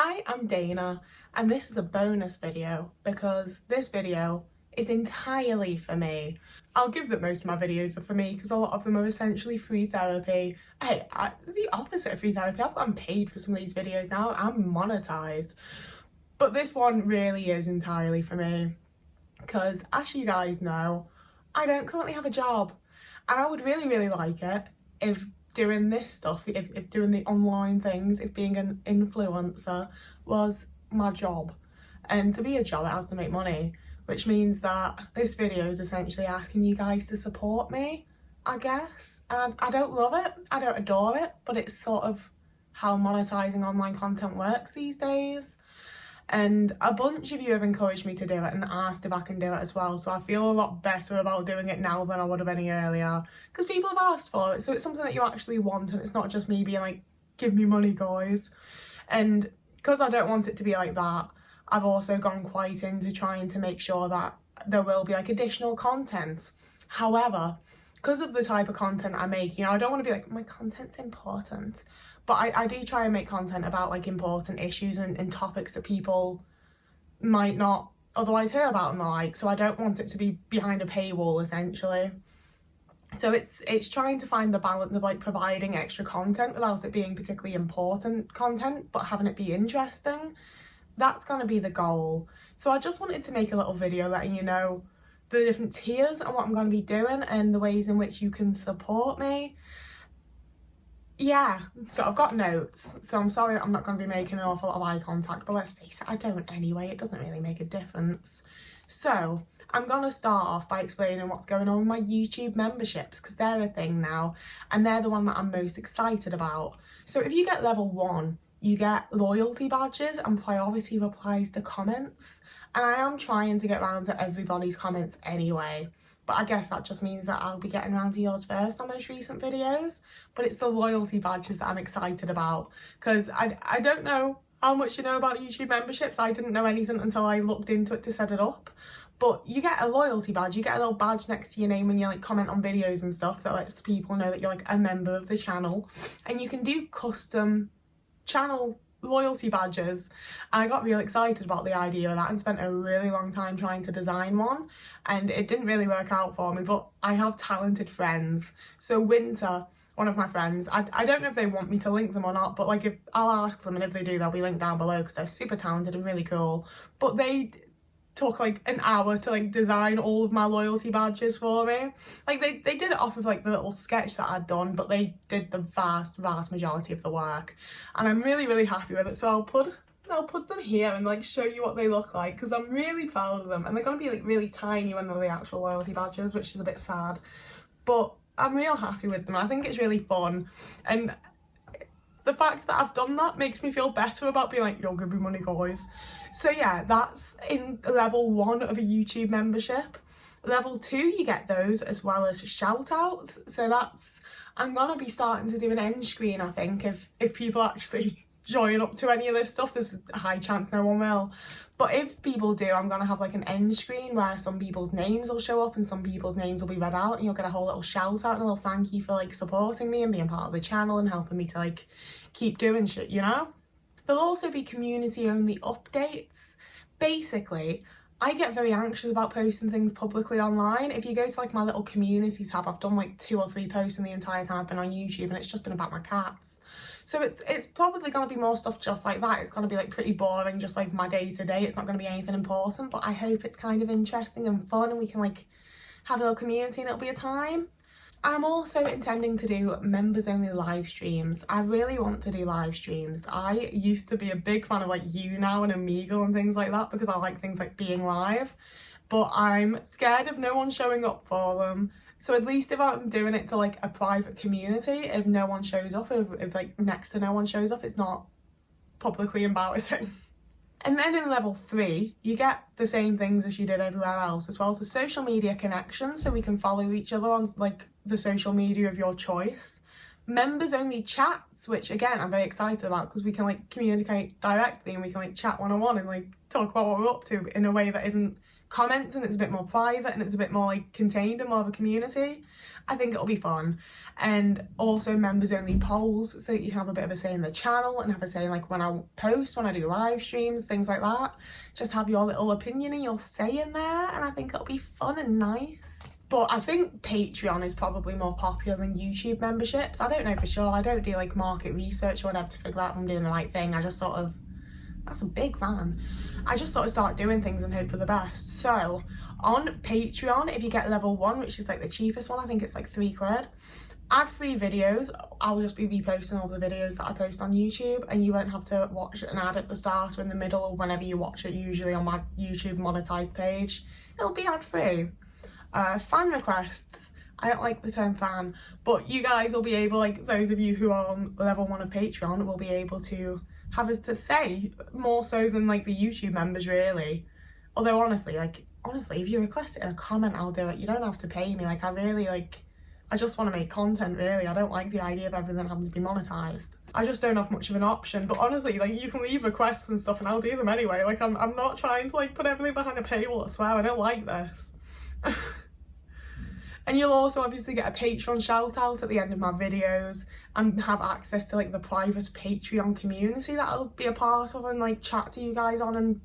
Hi, I'm Dana, and this is a bonus video because this video is entirely for me. I'll give that most of my videos are for me because a lot of them are essentially free therapy. Hey, the opposite of free therapy, I've gotten paid for some of these videos now, I'm monetized. But this one really is entirely for me because, as you guys know, I don't currently have a job, and I would really like it if doing this stuff, if doing the online things, if being an influencer was my job. And to be a job, it has to make money, which means that this video is essentially asking you guys to support me, I guess. And I don't love it, I don't adore it, but it's sort of how monetizing online content works these days. And a bunch of you have encouraged me to do it and asked if I can do it as well, so I feel a lot better about doing it now than I would have any earlier, because people have asked for it, so it's something that you actually want and it's not just me being like, give me money guys. And because I don't want it to be like that, I've also gone quite into trying to make sure that there will be like additional content. However, because of the type of content I make, you know, I don't want to be like, my content's important, but I do try and make content about like important issues and topics that people might not otherwise hear about and the like, so I don't want it to be behind a paywall essentially. So it's trying to find the balance of like providing extra content without it being particularly important content, but having it be interesting. That's going to be the goal. So I just wanted to make a little video letting you know the different tiers and what I'm going to be doing and the ways in which you can support me. Yeah, so I've got notes, so I'm sorry that I'm not going to be making an awful lot of eye contact, but let's face it, I don't anyway, it doesn't really make a difference. So I'm going to start off by explaining what's going on with my YouTube memberships, because they're a thing now, and they're the one that I'm most excited about. So if you get level 1, you get loyalty badges and priority replies to comments, and I am trying to get around to everybody's comments anyway, but I guess that just means that I'll be getting around to yours first on most recent videos. But it's the loyalty badges that I'm excited about, because I don't know how much you know about YouTube memberships. I didn't know anything until I looked into it to set it up. But you get a loyalty badge, you get a little badge next to your name when you like comment on videos and stuff that lets people know that you're like a member of the channel, and you can do custom channel loyalty badges. And I got really excited about the idea of that and spent a really long time trying to design one, and it didn't really work out for me, but I have talented friends. So Winter, one of my friends, I don't know if they want me to link them or not, but like if I'll ask them, and if they do they'll be linked down below because they're super talented and really cool. But they took like an hour to like design all of my loyalty badges for me. Like they did it off of like the little sketch that I'd done, but they did the vast majority of the work, and I'm really happy with it. So I'll put them here and like show you what they look like, because I'm really proud of them, and they're gonna be like really tiny when they're the actual loyalty badges, which is a bit sad, but I'm real happy with them. I think it's really fun, and the fact that I've done that makes me feel better about being like, yo, give me money guys. So yeah, that's in level 1 of a YouTube membership. Level 2, you get those as well as shout outs. So that's, I'm gonna be starting to do an end screen, I think, if people actually join up to any of this stuff. There's a high chance no one will, but if people do, I'm gonna have like an end screen where some people's names will show up and some people's names will be read out, and you'll get a whole little shout out and a little thank you for like supporting me and being part of the channel and helping me to like keep doing shit, you know. There'll also be community only updates. Basically, I get very anxious about posting things publicly online. If you go to like my little community tab, I've done like 2 or 3 posts in the entire time I've been on YouTube, and it's just been about my cats. So it's probably going to be more stuff just like that. It's going to be like pretty boring, just like my day to day. It's not going to be anything important, but I hope it's kind of interesting and fun, and we can like have a little community and it'll be a time. I'm also intending to do members only live streams. I really want to do live streams. I used to be a big fan of like YouNow and Omegle and things like that because I like things like being live, but I'm scared of no one showing up for them. So at least if I'm doing it to like a private community, if no one shows up, if like next to no one shows up, it's not publicly embarrassing. And then in level 3, you get the same things as you did everywhere else as well. So social media connections, so we can follow each other on like the social media of your choice. Members only chats, which again I'm very excited about because we can like communicate directly and we can like chat one-on-one and like talk about what we're up to in a way that isn't comments and it's a bit more private and it's a bit more like contained and more of a community, I think it'll be fun. And also members only polls, so that you can have a bit of a say in the channel and have a say in like when I post, when I do live streams, things like that. Just have your little opinion and your say in there, and I think it'll be fun and nice. But I think Patreon is probably more popular than YouTube memberships. I don't know for sure. I don't do like market research or whatever to figure out if I'm doing the right thing. I just sort of, that's a big van. I just sort of start doing things and hope for the best. So on Patreon, if you get level 1, which is like the cheapest one, I think it's like £3, ad-free videos. I'll just be reposting all the videos that I post on YouTube, and you won't have to watch an ad at the start or in the middle or whenever you watch it, usually on my YouTube monetized page. It'll be ad-free. Fan requests. I don't like the term fan, but you guys will be able, like those of you who are on level 1 of Patreon, will be able to have us to say more so than like the YouTube members really. Although honestly, if you request it in a comment, I'll do it. You don't have to pay me. Like I just want to make content really. I don't like the idea of everything having to be monetized. I just don't have much of an option. But honestly, like you can leave requests and stuff and I'll do them anyway. Like I'm not trying to like put everything behind a paywall, I swear. I don't like this. And you'll also obviously get a Patreon shout out at the end of my videos and have access to like the private Patreon community that I'll be a part of and like chat to you guys on and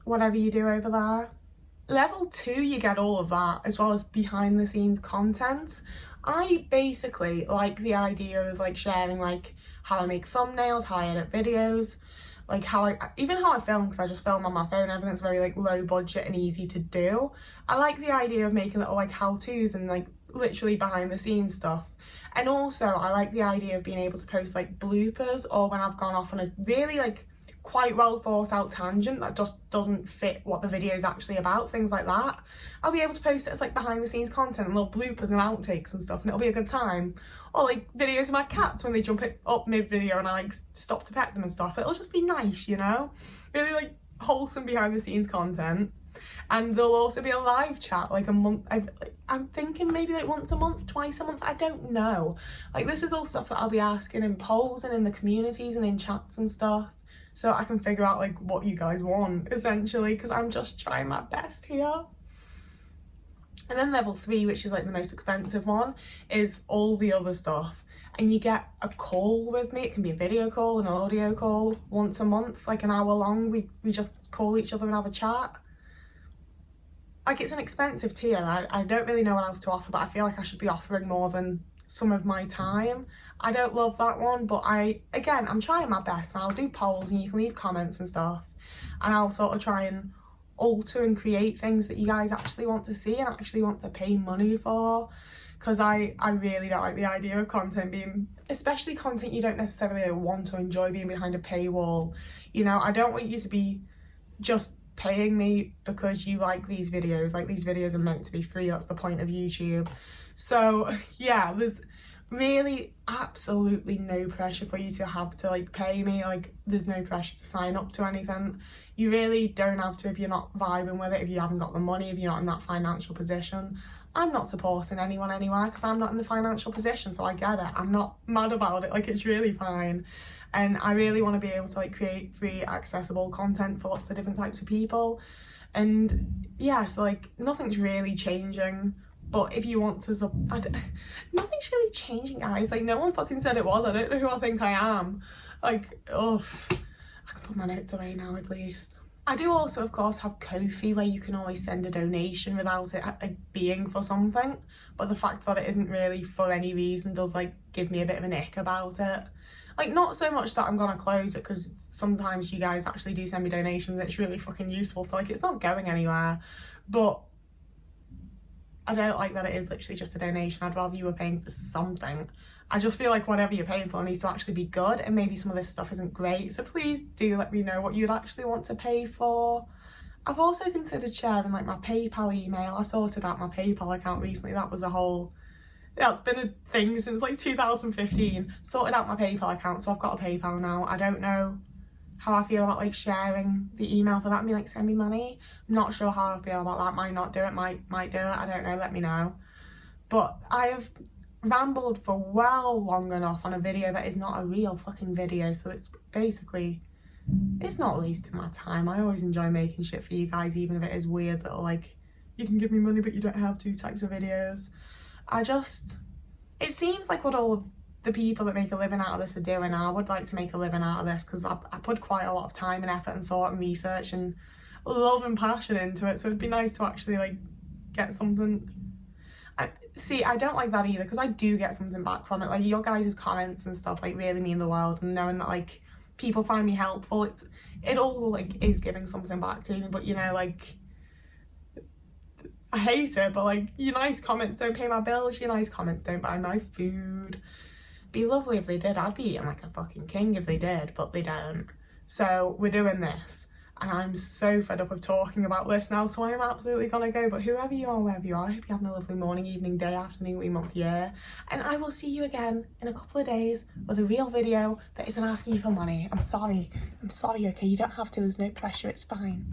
whatever you do over there. Level 2, you get all of that as well as behind the scenes content. I basically like the idea of like sharing like how I make thumbnails, how I edit videos, like how I film, because I just film on my phone. Everything's very like low budget and easy to do. I like the idea of making little like how-tos and like literally behind the scenes stuff. And also I like the idea of being able to post like bloopers, or when I've gone off on a really like quite well thought out tangent that just doesn't fit what the video is actually about, things like that. I'll be able to post it as like behind the scenes content and little bloopers and outtakes and stuff, and it'll be a good time. Or like videos of my cats when they jump up mid video and I like stop to pet them and stuff. It'll just be nice, you know, really like wholesome behind the scenes content. And there'll also be a live chat like a month. I'm thinking maybe like once a month, twice a month, I don't know. Like this is all stuff that I'll be asking in polls and in the communities and in chats and stuff, so I can figure out like what you guys want essentially, because I'm just trying my best here. And then level 3, which is like the most expensive one, is all the other stuff. And you get a call with me. It can be a video call, an audio call, once a month, like an hour long. We just call each other and have a chat. Like it's an expensive tier. I don't really know what else to offer, but I feel like I should be offering more than some of my time. I don't love that one, but I'm trying my best, and I'll do polls and you can leave comments and stuff, and I'll sort of try and alter and create things that you guys actually want to see and actually want to pay money for, because I really don't like the idea of content being, especially content you don't necessarily want to enjoy, being behind a paywall. You know, I don't want you to be just paying me because you like these videos. Like these videos are meant to be free. That's the point of YouTube. So yeah, there's really absolutely no pressure for you to have to like pay me. Like there's no pressure to sign up to anything. You really don't have to if you're not vibing with it, if you haven't got the money, if you're not in that financial position. I'm not supporting anyone anywhere because I'm not in the financial position, so I get it. I'm not mad about it, like it's really fine. And I really want to be able to like create free accessible content for lots of different types of people. And yeah, so like nothing's really changing. But if you want to nothing's really changing, guys. Like no one fucking said it was. I don't know who I think I am. Like, oh, I can put my notes away now at least. I do also, of course, have Kofi, where you can always send a donation without it being for something. But the fact that it isn't really for any reason does like give me a bit of an ick about it. Like not so much that I'm gonna close it, because sometimes you guys actually do send me donations. It's really fucking useful, so like it's not going anywhere. But I don't like that it is literally just a donation. I'd rather you were paying for something. I just feel like whatever you're paying for needs to actually be good, and maybe some of this stuff isn't great, so please do let me know what you'd actually want to pay for. I've also considered sharing like my PayPal email. I sorted out my PayPal account recently. That's been a thing since like 2015. Sorted out my PayPal account, so I've got a PayPal now. I don't know how I feel about like sharing the email for that and being like, send me money. I'm not sure how I feel about that. Might not do it, might do it, I don't know, let me know. But I have rambled for well long enough on a video that is not a real fucking video, so it's basically it's not wasting my time. I always enjoy making shit for you guys, even if it is weird that like, you can give me money but you don't have to types of videos. It seems like what all of the people that make a living out of this are doing. I would like to make a living out of this because I put quite a lot of time and effort and thought and research and love and passion into it, so it'd be nice to actually like get something. I don't like that either, because I do get something back from it. Like, your guys' comments and stuff like really mean the world, and knowing that like people find me helpful, it all like is giving something back to me. But you know, like, I hate it, but like, your nice comments don't pay my bills, your nice comments don't buy my food. Be lovely if they did. I'd be eating like a fucking king if they did, but they don't. So we're doing this, and I'm so fed up of talking about this now, so I'm absolutely gonna go. But whoever you are, wherever you are, I hope you're having a lovely morning, evening, day, afternoon, week, month, year, and I will see you again in a couple of days with a real video that isn't asking you for money. I'm sorry, okay, you don't have to, there's no pressure, it's fine.